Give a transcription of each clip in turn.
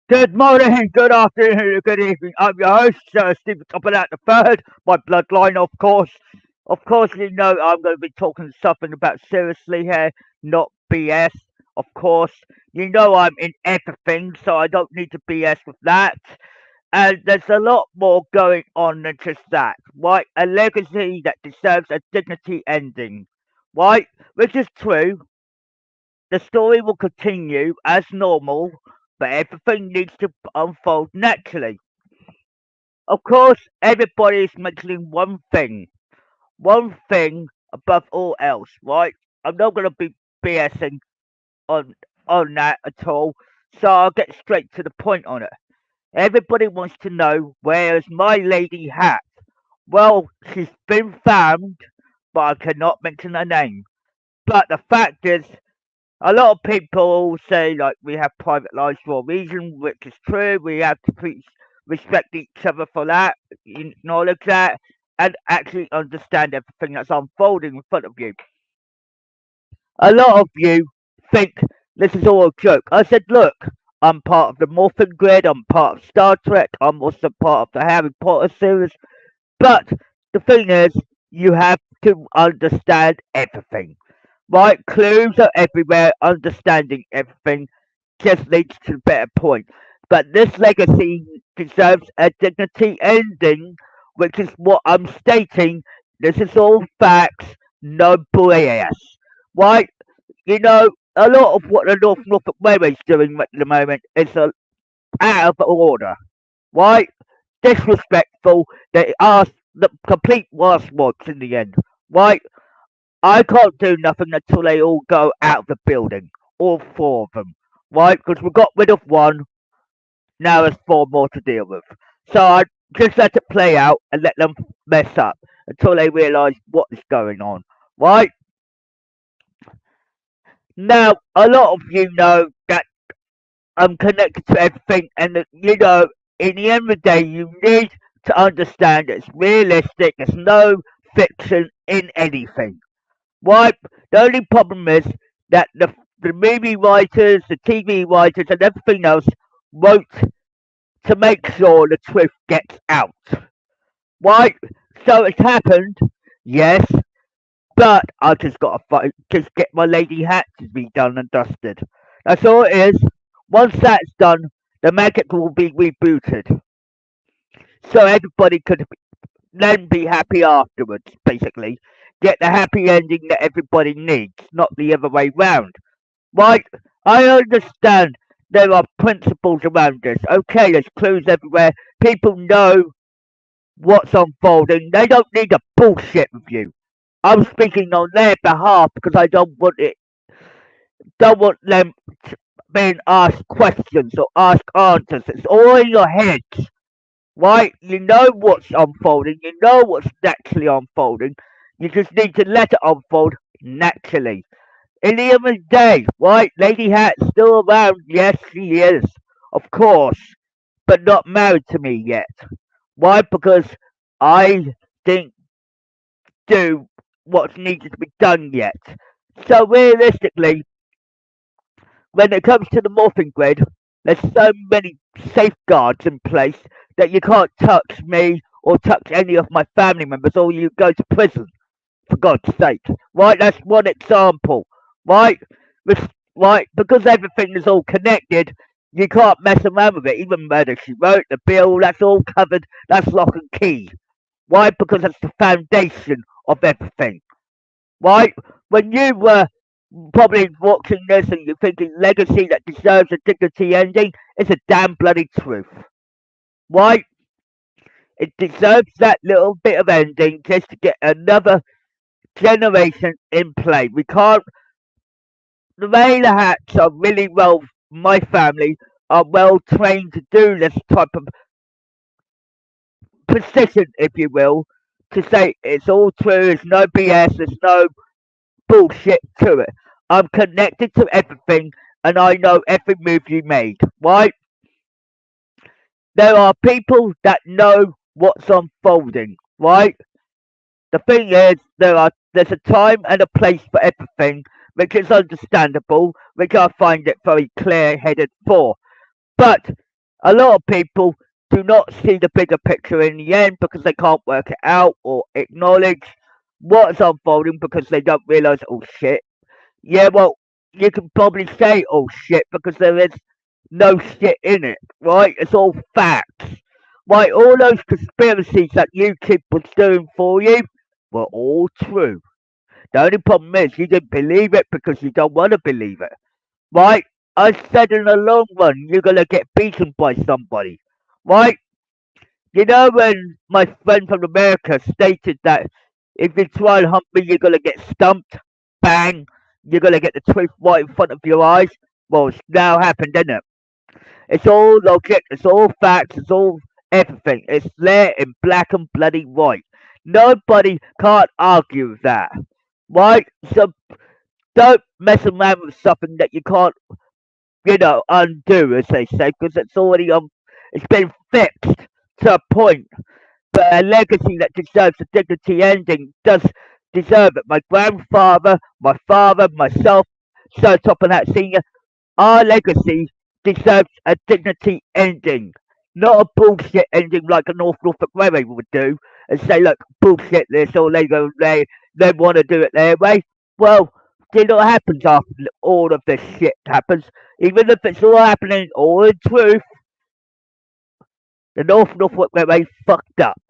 Good morning, good afternoon, good evening. I'm your host, Stephen Topham the third. My bloodline, of course. Of course, you know I'm going to be talking something about seriously here, not BS. Of course, you know I'm in everything, so I don't need to BS with that. And there's a lot more going on than just that, right? A legacy that deserves a dignity ending, right? Which is true. The story will continue as normal, but everything needs to unfold naturally. Of course, everybody is mentioning one thing above all else, right? I'm not going to be BSing on on that at all, so I'll get straight to the point on it. Everybody wants to know where is my lady Hat? Well, she's been found, but I cannot mention her name. But the fact is, a lot of people say like we have private lives for a reason, which is true. We have to respect each other for that, acknowledge that, and actually understand everything that's unfolding in front of you. A lot of you think this is all a joke. I said, look, I'm part of the Morphin Grid, I'm part of Star Trek, I'm also part of the Harry Potter series, but the thing is, you have to understand everything. Right? Clues are everywhere. Understanding everything just leads to a better point. But this legacy deserves a dignity ending, which is what I'm stating. This is all facts, no BS. Right? You know, a lot of what the Norfolk Railway is doing at the moment is out of order. Right? Disrespectful. They are the complete worst in the end. Right? I can't do nothing until they all go out of the building. All four of them. Right? Because we got rid of one, now there's four more to deal with. So I just let it play out and let them mess up until they realise what is going on. Right? Now, a lot of you know that I'm connected to everything, and that, you know, in the end of the day, you need to understand it's realistic, there's no fiction in anything. Why? The only problem is that the movie writers, the TV writers, and everything else wrote to make sure the truth gets out. Why? So it's happened, yes, but I just got to just get my lady hat to be done and dusted. That's all it is. Once that's done, the magic will be rebooted, so everybody could then be happy afterwards. Basically, get the happy ending that everybody needs, not the other way round. Right, I understand there are principles around this. Okay, there's clues everywhere. People know what's unfolding. They don't need to bullshit with you. I'm speaking on their behalf because I don't want them being asked questions or asked answers. It's all in your heads, right? You know what's unfolding. You know what's naturally unfolding. You just need to let it unfold naturally. In the end of the day, right? Lady Hatt's still around. Yes, she is. Of course. But not married to me yet. Why? Because I didn't do what's needed to be done yet. So realistically, when it comes to the morphing grid, there's so many safeguards in place that you can't touch me or touch any of my family members or you go to prison. For God's sake. Right? That's one example. Right? Right? Because everything is all connected, you can't mess around with it. Even murder she wrote, the bill, that's all covered. That's lock and key. Why? Because that's the foundation of everything. Right? When you were probably watching this and you're thinking legacy that deserves a dignity ending, it's a damn bloody truth. Right? It deserves that little bit of ending just to get another generation in play. We can't. The Raider Hats are really well. My family are well trained to do this type of precision, if you will, to say it's all true. There's no BS. There's no bullshit to it. I'm connected to everything, and I know every move you made. Right? There are people that know what's unfolding. Right? The thing is, there's a time and a place for everything, which is understandable, which I find it very clear-headed for. But A lot of people do not see the bigger picture in the end because they can't work it out or acknowledge what's unfolding because they don't realize, oh shit. Yeah, well, you can probably say, oh shit, because there is no shit in it, right? It's all facts. Right, all those conspiracies that YouTube was doing for you were all true. The only problem is you didn't believe it because you don't want to believe it. Right? I said in the long run, you're going to get beaten by somebody. Right? You know when my friend from America stated that if you try and hump me, you're going to get stumped? Bang! You're going to get the truth right in front of your eyes? Well, it's now happened, isn't it? It's all logic, it's all facts, it's all everything. It's there in black and bloody white. Nobody can't argue with that. Right? So don't mess around with something that you can't, undo, as they say, because it's already it's been fixed to a point. But a legacy that deserves a dignity ending does deserve it. My grandfather, my father, myself, Sir Topham Hatt Senior, our legacy deserves a dignity ending, not a bullshit ending like a Norfolk Railway would do and say, look, bullshit this, or they want to do it their way. Well, do you know what happens after all of this shit happens? Even if it's all happening all in truth, the Norfolk Railway fucked up.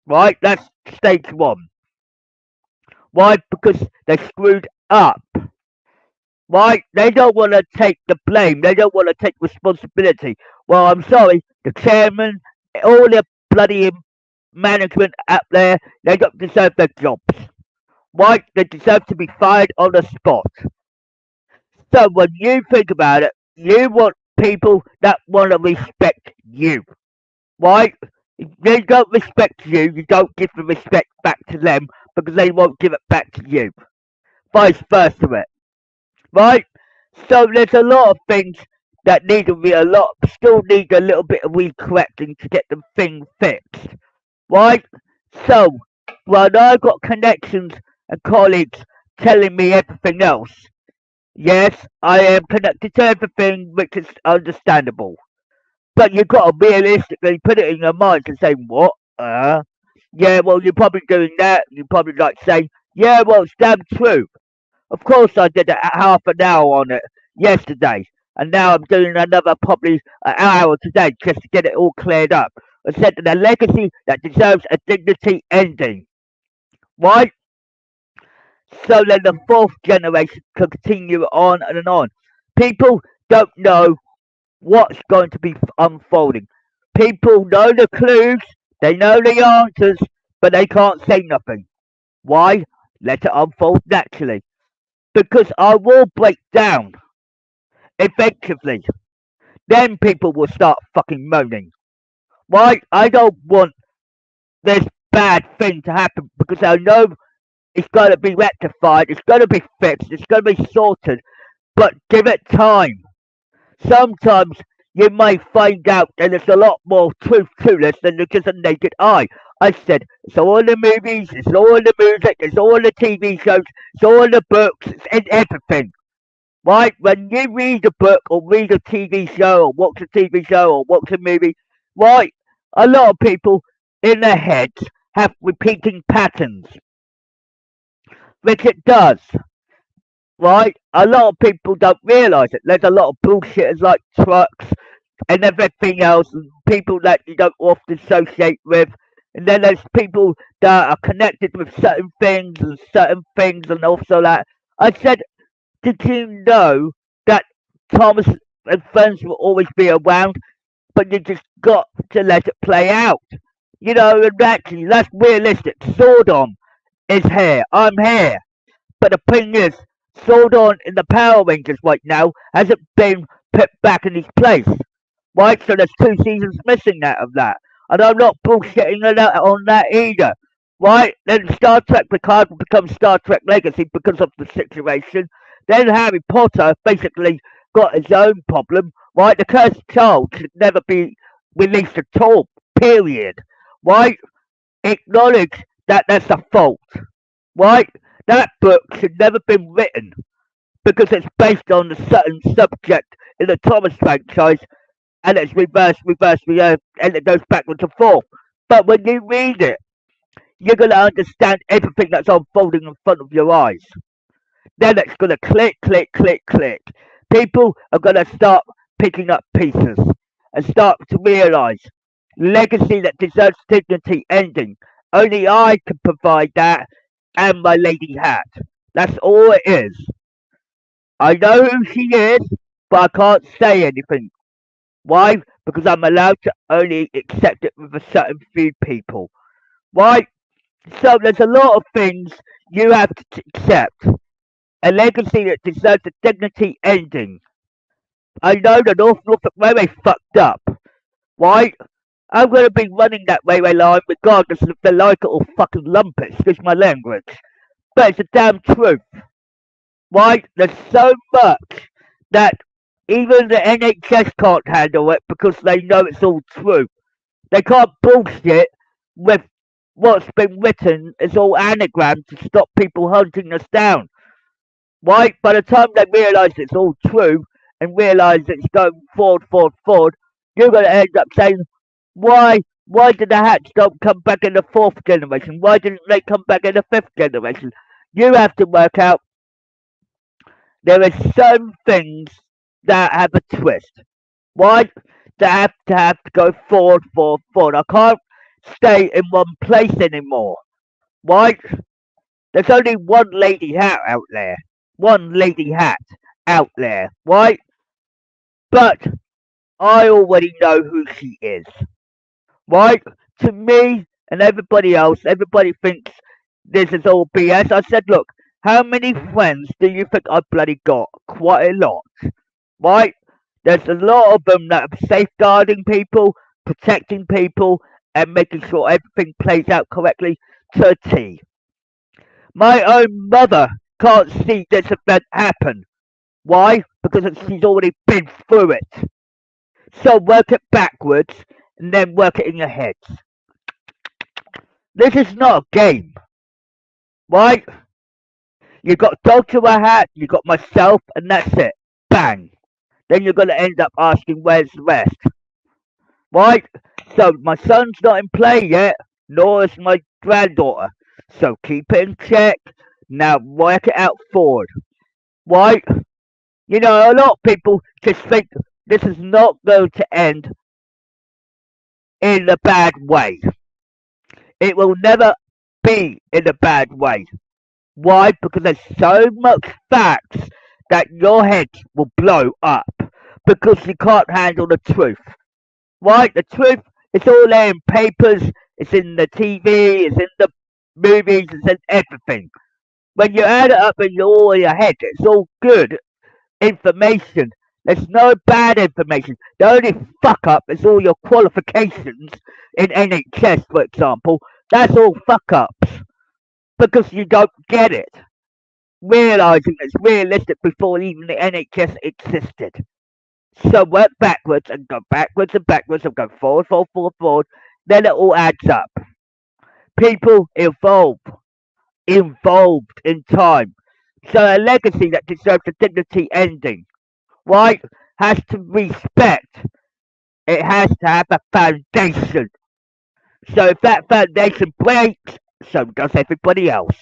Right? That's stage one. Why? Because they screwed up. Right? They don't want to take the blame. They don't want to take responsibility. Well, I'm sorry, the chairman, all the bloody management up there, they don't deserve their jobs. Right? They deserve to be fired on the spot. So when you think about it, you want people that want to respect you. Right? If they don't respect you, you don't give the respect back to them because they won't give it back to you. Vice versa, it. Right? So there's a lot of things that need to be still need a little bit of recorrecting to get the thing fixed. Right? So, when I've got connections and colleagues telling me everything else, yes, I am connected to everything, which is understandable. But you've got to realistically put it in your mind and say, what? Yeah, well, you're probably doing that. You're probably like saying, yeah, well, it's damn true. Of course, I did half an hour on it yesterday, and now I'm doing another probably an hour today just to get it all cleared up. I said that a legacy that deserves a dignity ending, right? So then the fourth generation can continue on and on. People don't know what's going to be unfolding. People know the clues, they know the answers, but they can't say nothing. Why? Let it unfold naturally. Because I will break down eventually. Then people will start fucking moaning. Why? I don't want this bad thing to happen because I know it's going to be rectified, it's going to be fixed, it's going to be sorted, but give it time. Sometimes you may find out that there's a lot more truth to this than just a naked eye. I said, it's all in the movies, it's all in the music, it's all in the TV shows, it's all in the books, it's in everything. Right? When you read a book or read a TV show or watch a TV show or watch a movie, right? A lot of people in their heads have repeating patterns, which it does, right? A lot of people don't realise it. There's a lot of bullshitters like trucks and everything else, and people that you don't often associate with. And then there's people that are connected with certain things, and also that. I said, did you know that Thomas and friends will always be around, but you just got to let it play out? You know, and actually, that's realistic. Sodor is here. I'm here. But the thing is, Sodor in the Power Rangers right now hasn't been put back in his place. Right? So there's 2 seasons missing out of that. And I'm not bullshitting on that either. Right? Then Star Trek Picard will become Star Trek Legacy because of the situation. Then Harry Potter basically got his own problem. Right? The Cursed Child should never be released at all. Period. Right? Acknowledge that that's a fault. Right? That book should never been written because it's based on a certain subject in the Thomas franchise and it's and it goes backwards and forth. But when you read it, you're going to understand everything that's unfolding in front of your eyes. Then it's going to click, click, click, click. People are going to start picking up pieces and start to realize legacy that deserves dignity ending. Only I can provide that and my lady Hat. That's all it is. I know who she is, but I can't say anything. Why? Because I'm allowed to only accept it with a certain few people. Why? So there's a lot of things you have to accept. A legacy that deserves a dignity ending. I know the Norfolk Railway fucked up. Why? I'm going to be running that railway line regardless if they like it or fucking lump it, excuse my language. But it's the damn truth. Why? There's so much that even the NHS can't handle it because they know it's all true. They can't bullshit with what's been written as all anagrams to stop people hunting us down. Why? By the time they realise it's all true and realise it's going forward, forward, forward, you're going to end up saying, why? Why did the Hats don't come back in the fourth generation? Why didn't they come back in the fifth generation? You have to work out there are some things that have a twist. Why? They have to go forward, forward, forward. I can't stay in one place anymore. Why? There's only one lady hat out there. One lady hat out there. Why? But I already know who she is. Why? To me and everybody else, everybody thinks this is all BS. I said, look, how many friends do you think I bloody got? Quite a lot. Why? There's a lot of them that are safeguarding people, protecting people, and making sure everything plays out correctly to a T. My own mother can't see this event happen. Why? Because she's already been through it. So work it backwards and then work it in your heads. This is not a game. Why? You got Dr. Hat, you got myself, and that's it. Bang. Then you're going to end up asking, where's the rest? Right? So my son's not in play yet, nor is my granddaughter. So keep it in check. Now work it out forward. Right? You know, a lot of people just think this is not going to end in a bad way. It will never be in a bad way. Why? Because there's so much facts that your head will blow up because you can't handle the truth. Right? The truth, it's all there in papers, it's in the TV, it's in the movies, it's in everything. When you add it up in your head, it's all good information. There's no bad information. The only fuck up is all your qualifications in NHS, for example. That's all fuck ups because you don't get it. Realising it's realistic before even the NHS existed. So work backwards and go backwards and backwards and go forward, forward, forward, forward. Then it all adds up. People evolved in time. So a legacy that deserves a dignity ending, right, has to respect. It has to have a foundation. So if that foundation breaks, so does everybody else.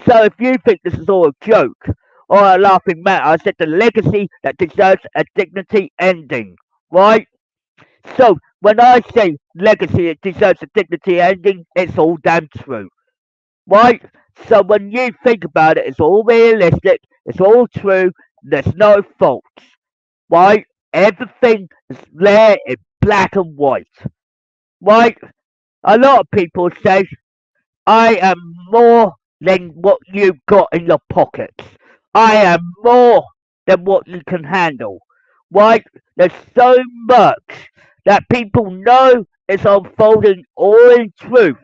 So if you think this is all a joke or a laughing matter, I said the legacy that deserves a dignity ending, right? So when I say legacy it deserves a dignity ending, it's all damn true, right? So when you think about it, it's all realistic, it's all true, there's no faults, right? Everything is there in black and white, right? A lot of people say I am more than what you've got in your pockets. I am more than what you can handle. Right? There's so much that people know is unfolding all in truth,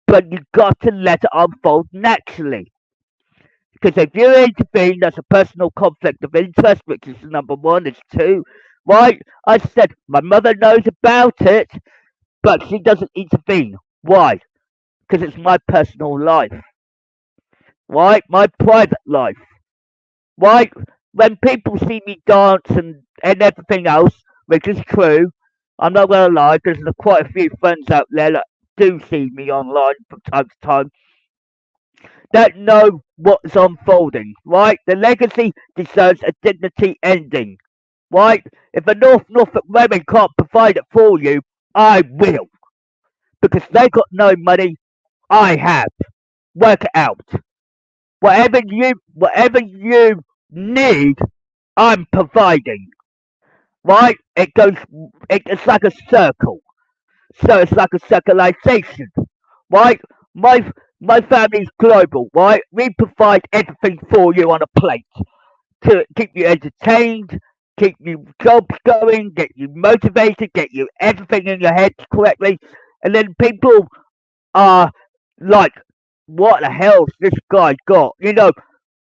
but you've got to let it unfold naturally. Because if you intervene, that's a personal conflict of interest, which is number one. It's two, right? I said my mother knows about it, but she doesn't intervene. Why? Because it's my personal life, right? My private life, right? When people see me dance and everything else, which is true. I'm not gonna lie, because there's quite a few friends out there that do see me online from time to time that know what's unfolding, right? The legacy deserves a dignity ending, right? If the Norfolk women can't provide it for you, I will, because they got no money. I have. Work it out. Whatever you need, I'm providing. Right? It's like a circle. So it's like a circulation. Right? My my family's global, right? We provide everything for you on a plate to keep you entertained, keep you jobs going, get you motivated, get you everything in your head correctly. And then people are like, what the hell's this guy got?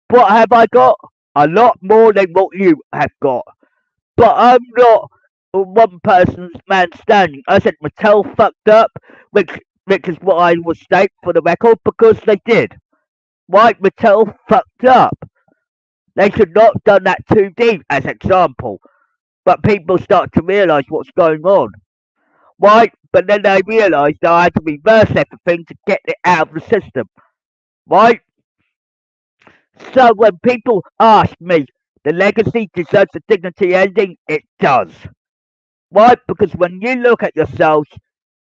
What have I got? A lot more than what you have got. But I'm not a one person's man standing. I said Mattel fucked up, which is what I will state for the record, because they did. Right? Mattel fucked up. They should not have done that too deep, as example. But people start to realise what's going on. Right? But then they realised that I had to reverse everything to get it out of the system. Right? So when people ask me, the legacy deserves a dignity ending, it does. Why? Because when you look at yourselves,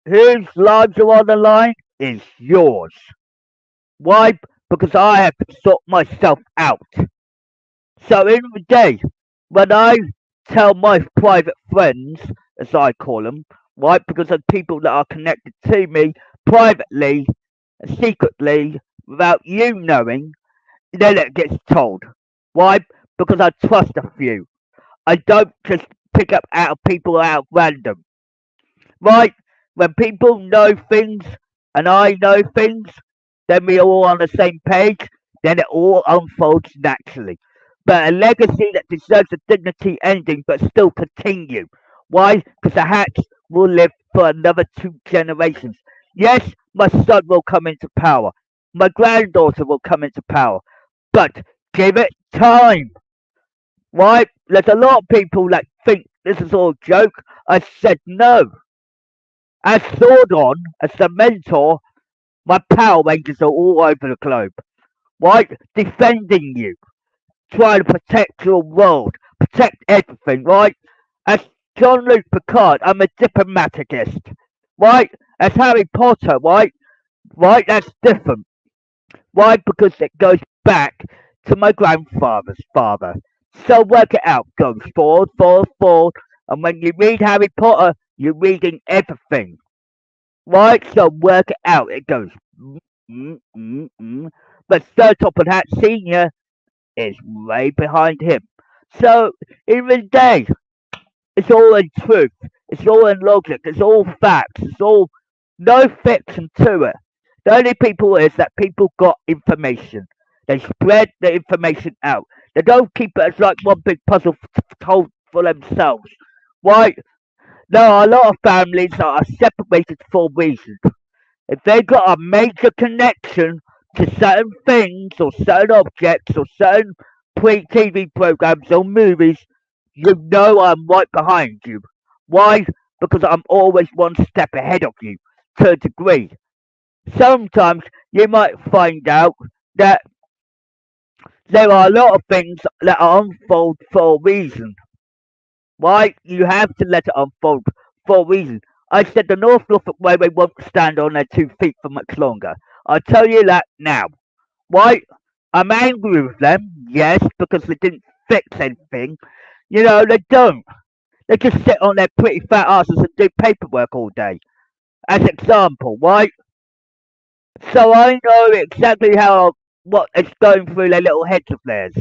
whose lives are on the line is yours. Why? Because I have to sort myself out. So in the day, when I tell my private friends, as I call them, right, because of people that are connected to me privately, secretly, without you knowing, then it gets told. Why? Because I trust a few. I don't just pick up out of people out random. Right? When people know things and I know things, then we're all on the same page, then it all unfolds naturally. But a legacy that deserves a dignity ending but still continue. Why? Because the Hatts will live for another 2 generations. Yes, my son will come into power. My granddaughter will come into power. But give it time. Right? There's a lot of people that think this is all a joke. I said no. As Sodor, as the mentor, my Power Rangers are all over the globe. Right? Defending you. Trying to protect your world. Protect everything, right? As John Luke Picard, I'm a diplomatist. Right? As Harry Potter, right? Right? That's different. Why? Because it goes back to my grandfather's father. So work it out. Goes forward, forward, forward. And when you read Harry Potter, you're reading everything. Right? So work it out. It goes. But Sir Topham Hatt Senior is way behind him. So in the day, it's all in truth. It's all in logic. It's all facts. It's all no fiction to it. The only people is that people got information. They spread the information out. They don't keep it as like one big puzzle told for themselves. Why? There are a lot of families that are separated for reasons. If they got a major connection to certain things or certain objects or certain TV programs or movies, you know I'm right behind you. Why? Because I'm always one step ahead of you to a degree. Sometimes you might find out that there are a lot of things that are unfold for a reason. Why? You have to let it unfold for a reason. I said the North Norfolk Railway won't stand on their 2 feet for much longer. I'll tell you that now. Why? I'm angry with them, yes, because they didn't fix anything. They don't. They just sit on their pretty fat asses and do paperwork all day. As example, right? So I know exactly what is going through their little heads of theirs.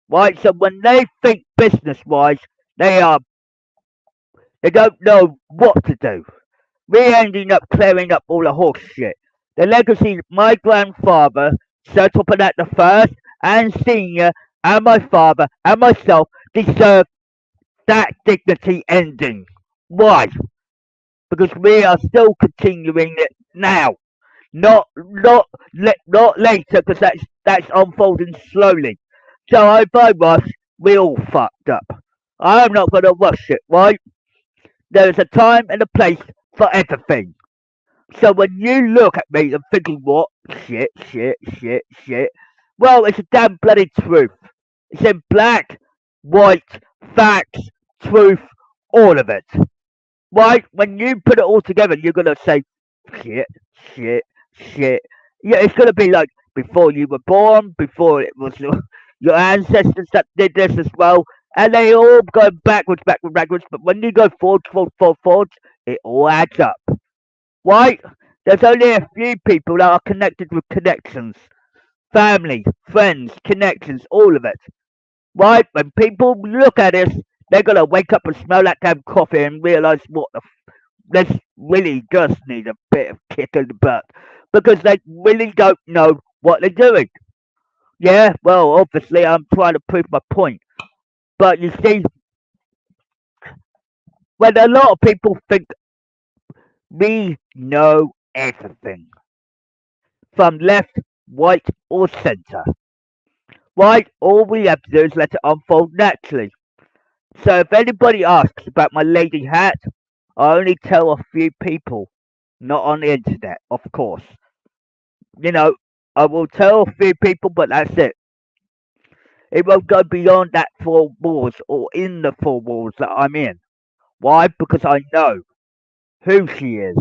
Right? So when they think business wise, they are they don't know what to do. We ending up clearing up all the horse shit. The legacy of my grandfather, Sir Topham the First and Senior, and my father and myself deserve that dignity ending. Why? Because we are still continuing it now. Not later, because that's unfolding slowly. So if I rush, we all fucked up. I'm not gonna rush it, right? There's a time and a place for everything. So when you look at me and thinking, what? Shit, shit, shit, shit. Well, it's a damn bloody truth. It's in black, white, facts, truth, all of it. Right? When you put it all together, you're going to say, shit, shit, shit. Yeah, it's going to be like before you were born, before it was your ancestors that did this as well. And they all go backwards. But when you go forward, it all adds up. Right? There's only a few people that are connected with connections. Family, friends, connections, all of it. Right? When people look at us, they're gonna wake up and smell that damn coffee and realise what the this really does need a bit of kick in the butt. Because they really don't know what they're doing. Yeah, well, obviously I'm trying to prove my point. But you see, when a lot of people think we know everything, from left, right, or centre. Right? All we have to do is let it unfold naturally. So if anybody asks about my lady hat, I only tell a few people, not on the internet, of course. You know, I will tell a few people, but that's it. It won't go beyond that four walls or in the four walls that I'm in. Why? Because I know who she is.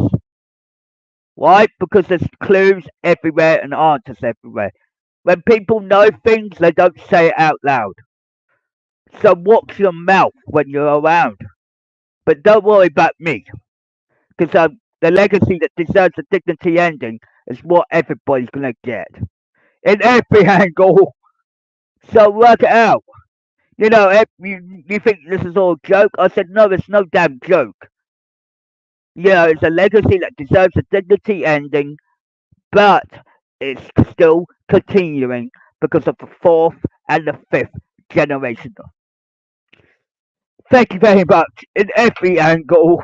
Why? Because there's clues everywhere and answers everywhere. When people know things, they don't say it out loud. So watch your mouth when you're around. But don't worry about me, because the legacy that deserves a dignity ending is what everybody's going to get. In every angle. So work it out. You know, you think this is all a joke? I said, no, it's no damn joke. You know, it's a legacy that deserves a dignity ending, but it's still continuing because of the fourth and the fifth generation. Thank you very much in every angle.